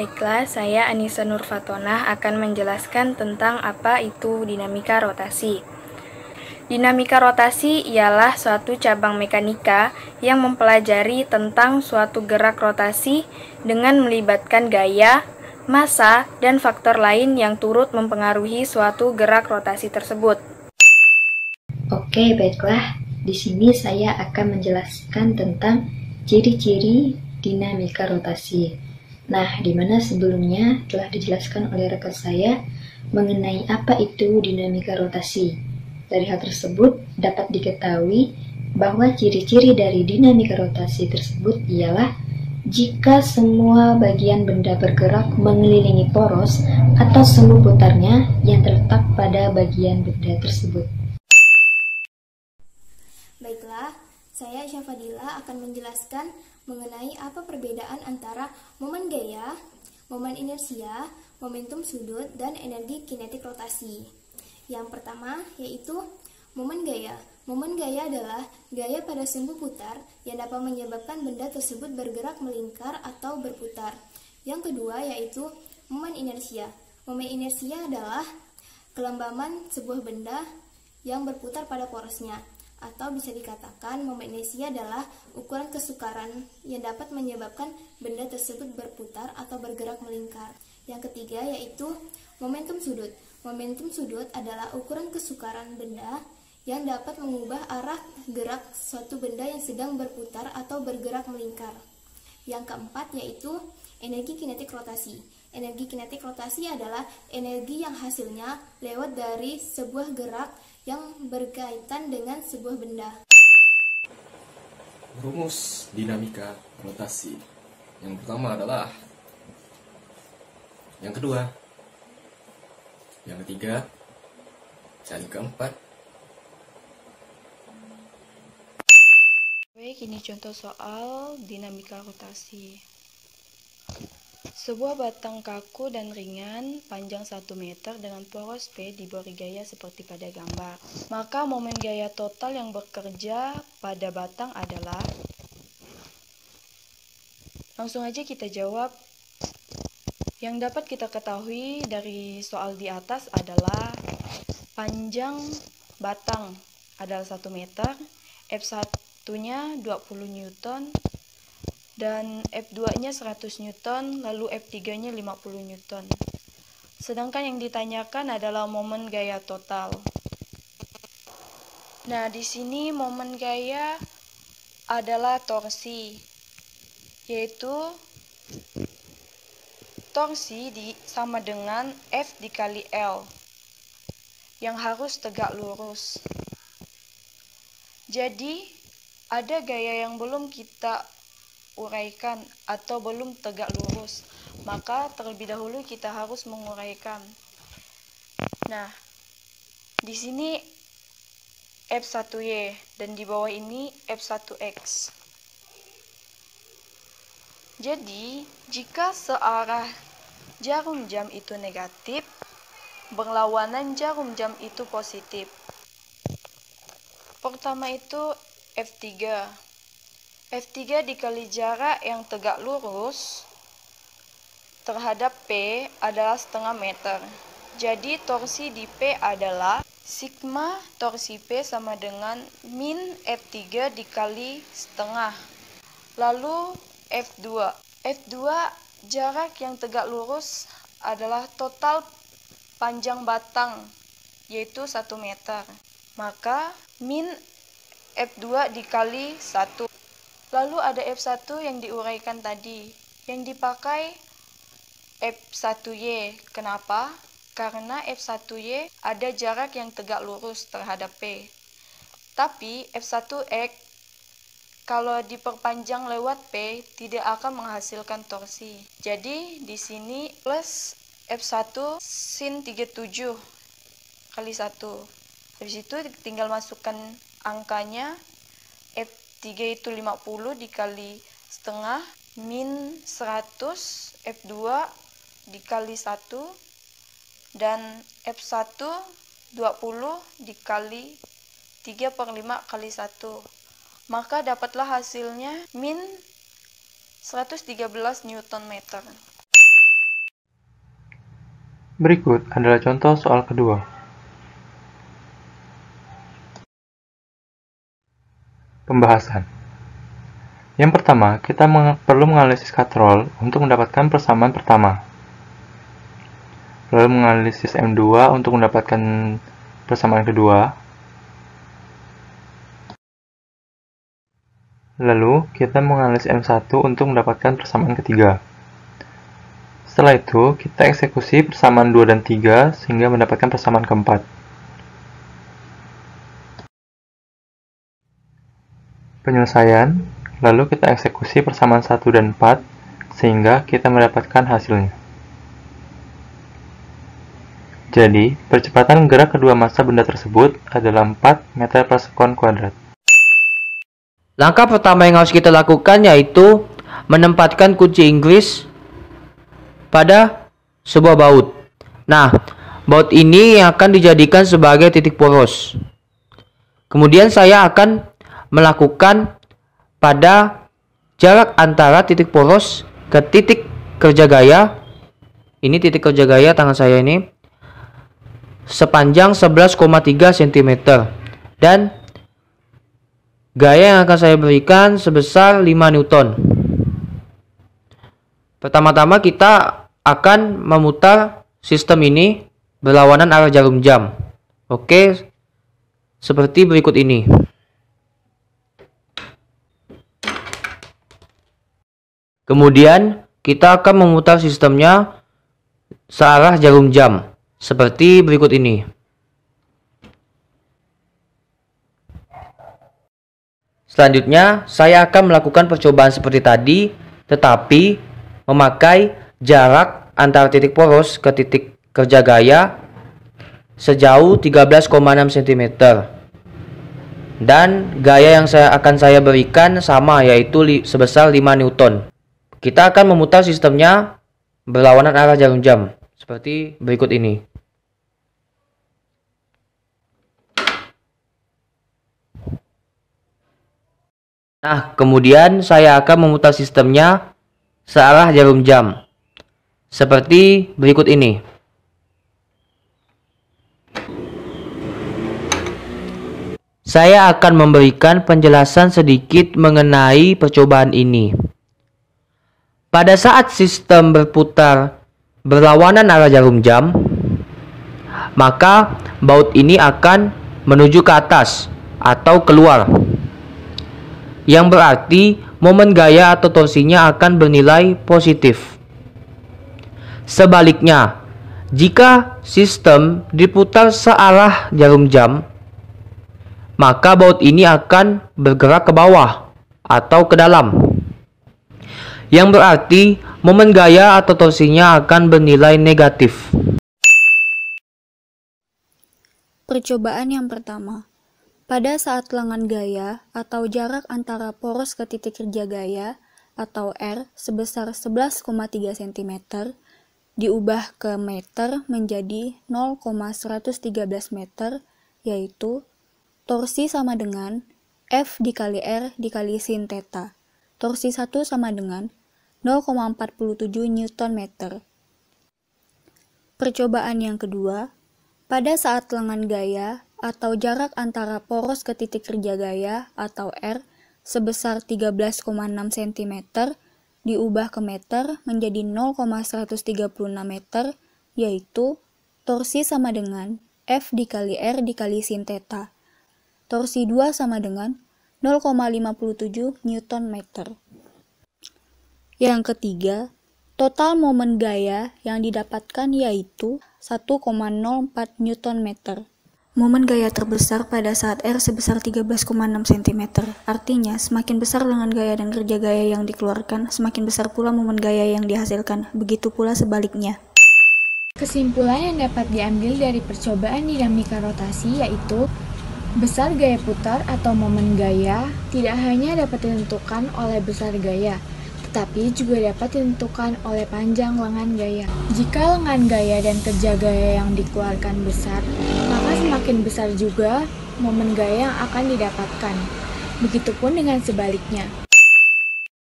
Baiklah, saya Anissa Nurfatonah akan menjelaskan tentang apa itu dinamika rotasi. Dinamika rotasi ialah suatu cabang mekanika yang mempelajari tentang suatu gerak rotasi dengan melibatkan gaya, massa, dan faktor lain yang turut mempengaruhi suatu gerak rotasi tersebut. Oke, baiklah. Di sini saya akan menjelaskan tentang ciri-ciri dinamika rotasi. Nah, di mana sebelumnya telah dijelaskan oleh rekan saya mengenai apa itu dinamika rotasi. Dari hal tersebut dapat diketahui bahwa ciri-ciri dari dinamika rotasi tersebut ialah jika semua bagian benda bergerak mengelilingi poros atau semu putarnya yang terletak pada bagian benda tersebut. Baiklah, saya Aisyah Fadila akan menjelaskan mengenai apa perbedaan antara momen gaya, momen inersia, momentum sudut, dan energi kinetik rotasi. Yang pertama yaitu momen gaya. Momen gaya adalah gaya pada sumbu putar yang dapat menyebabkan benda tersebut bergerak melingkar atau berputar. Yang kedua yaitu momen inersia. Momen inersia adalah kelembaban sebuah benda yang berputar pada porosnya. Atau bisa dikatakan momen inersia adalah ukuran kesukaran yang dapat menyebabkan benda tersebut berputar atau bergerak melingkar. Yang ketiga yaitu momentum sudut. Momentum sudut adalah ukuran kesukaran benda yang dapat mengubah arah gerak suatu benda yang sedang berputar atau bergerak melingkar. Yang keempat yaitu energi kinetik rotasi. Energi kinetik rotasi adalah energi yang hasilnya lewat dari sebuah gerak yang berkaitan dengan sebuah benda. Rumus dinamika rotasi. Yang pertama adalah yang kedua, yang ketiga, dan keempat. Baik, ini contoh soal dinamika rotasi. Sebuah batang kaku dan ringan panjang 1 meter dengan poros P diberi gaya seperti pada gambar. Maka momen gaya total yang bekerja pada batang adalah... Langsung aja kita jawab. Yang dapat kita ketahui dari soal di atas adalah panjang batang adalah 1 meter, F1-nya 20 Newton, dan F2-nya 100 Newton, lalu F3-nya 50 Newton. Sedangkan yang ditanyakan adalah momen gaya total. Nah, di sini momen gaya adalah torsi, yaitu torsi sama dengan F dikali L, yang harus tegak lurus. Jadi, ada gaya yang belum kita uraikan atau belum tegak lurus, maka terlebih dahulu kita harus menguraikan. Nah, di sini F1Y dan di bawah ini F1X. Jadi, jika searah jarum jam itu negatif, berlawanan jarum jam itu positif. Pertama itu F3. F3 dikali jarak yang tegak lurus terhadap P adalah setengah meter. Jadi torsi di P adalah sigma torsi P sama dengan min F3 dikali setengah. Lalu F2. F2 jarak yang tegak lurus adalah total panjang batang, yaitu 1 meter. Maka min F2 dikali 1. Lalu ada F1 yang diuraikan tadi, yang dipakai F1Y. Kenapa? Karena F1Y ada jarak yang tegak lurus terhadap P. Tapi F1X kalau diperpanjang lewat P tidak akan menghasilkan torsi. Jadi di sini plus F1 sin 37 kali 1. Habis itu tinggal masukkan angkanya. F3 itu 50 dikali setengah min 100 F2 dikali 1 dan F1 20 dikali 3/5 kali 1. Maka dapatlah hasilnya min 113 Newton meter. Berikut adalah contoh soal kedua. Pembahasan. Yang pertama, kita perlu menganalisis katrol untuk mendapatkan persamaan pertama. Lalu menganalisis M2 untuk mendapatkan persamaan kedua. Lalu, kita menganalisis M1 untuk mendapatkan persamaan ketiga. Setelah itu, kita eksekusi persamaan 2 dan 3 sehingga mendapatkan persamaan keempat. Penyelesaian, lalu kita eksekusi persamaan 1 dan 4 sehingga kita mendapatkan hasilnya. Jadi, percepatan gerak kedua massa benda tersebut adalah 4 meter per sekon kuadrat. Langkah pertama yang harus kita lakukan yaitu menempatkan kunci Inggris pada sebuah baut. Nah, baut ini yang akan dijadikan sebagai titik poros. Kemudian saya akan melakukan pada jarak antara titik poros ke titik kerja gaya. Ini titik kerja gaya tangan saya ini sepanjang 11,3 cm dan gaya yang akan saya berikan sebesar 5 Newton. Pertama-tama kita akan memutar sistem ini berlawanan arah jarum jam. Oke, seperti berikut ini. Kemudian kita akan memutar sistemnya searah jarum jam seperti berikut ini. Selanjutnya, saya akan melakukan percobaan seperti tadi, tetapi memakai jarak antara titik poros ke titik kerja gaya sejauh 13,6 cm. Dan gaya yang akan saya berikan sama, yaitu sebesar 5 Newton. Kita akan memutar sistemnya berlawanan arah jarum jam seperti berikut ini. Nah, kemudian saya akan memutar sistemnya searah jarum jam seperti berikut ini. Saya akan memberikan penjelasan sedikit mengenai percobaan ini. Pada saat sistem berputar berlawanan arah jarum jam, maka baut ini akan menuju ke atas atau keluar, yang berarti momen gaya atau torsinya akan bernilai positif. Sebaliknya, jika sistem diputar searah jarum jam, maka baut ini akan bergerak ke bawah atau ke dalam, yang berarti momen gaya atau torsinya akan bernilai negatif. Percobaan yang pertama. Pada saat lengan gaya atau jarak antara poros ke titik kerja gaya atau R sebesar 11,3 cm diubah ke meter menjadi 0,113 meter, yaitu torsi sama dengan F dikali R dikali sin theta. Torsi 1 sama dengan 0,47 Newton meter. Percobaan yang kedua, pada saat lengan gaya atau jarak antara poros ke titik kerja gaya atau R sebesar 13,6 cm diubah ke meter menjadi 0,136 meter, yaitu torsi sama dengan F dikali R dikali sin theta. Torsi 2 sama dengan 0,57 Newton meter. Yang ketiga, total momen gaya yang didapatkan yaitu 1,04 Newton meter. Momen gaya terbesar pada saat R sebesar 13,6 cm. Artinya, semakin besar lengan gaya dan kerja gaya yang dikeluarkan, semakin besar pula momen gaya yang dihasilkan. Begitu pula sebaliknya. Kesimpulan yang dapat diambil dari percobaan dinamika rotasi yaitu besar gaya putar atau momen gaya tidak hanya dapat ditentukan oleh besar gaya, tetapi juga dapat ditentukan oleh panjang lengan gaya. Jika lengan gaya dan kerja gaya yang dikeluarkan besar, maka semakin besar juga momen gaya yang akan didapatkan. Begitupun dengan sebaliknya.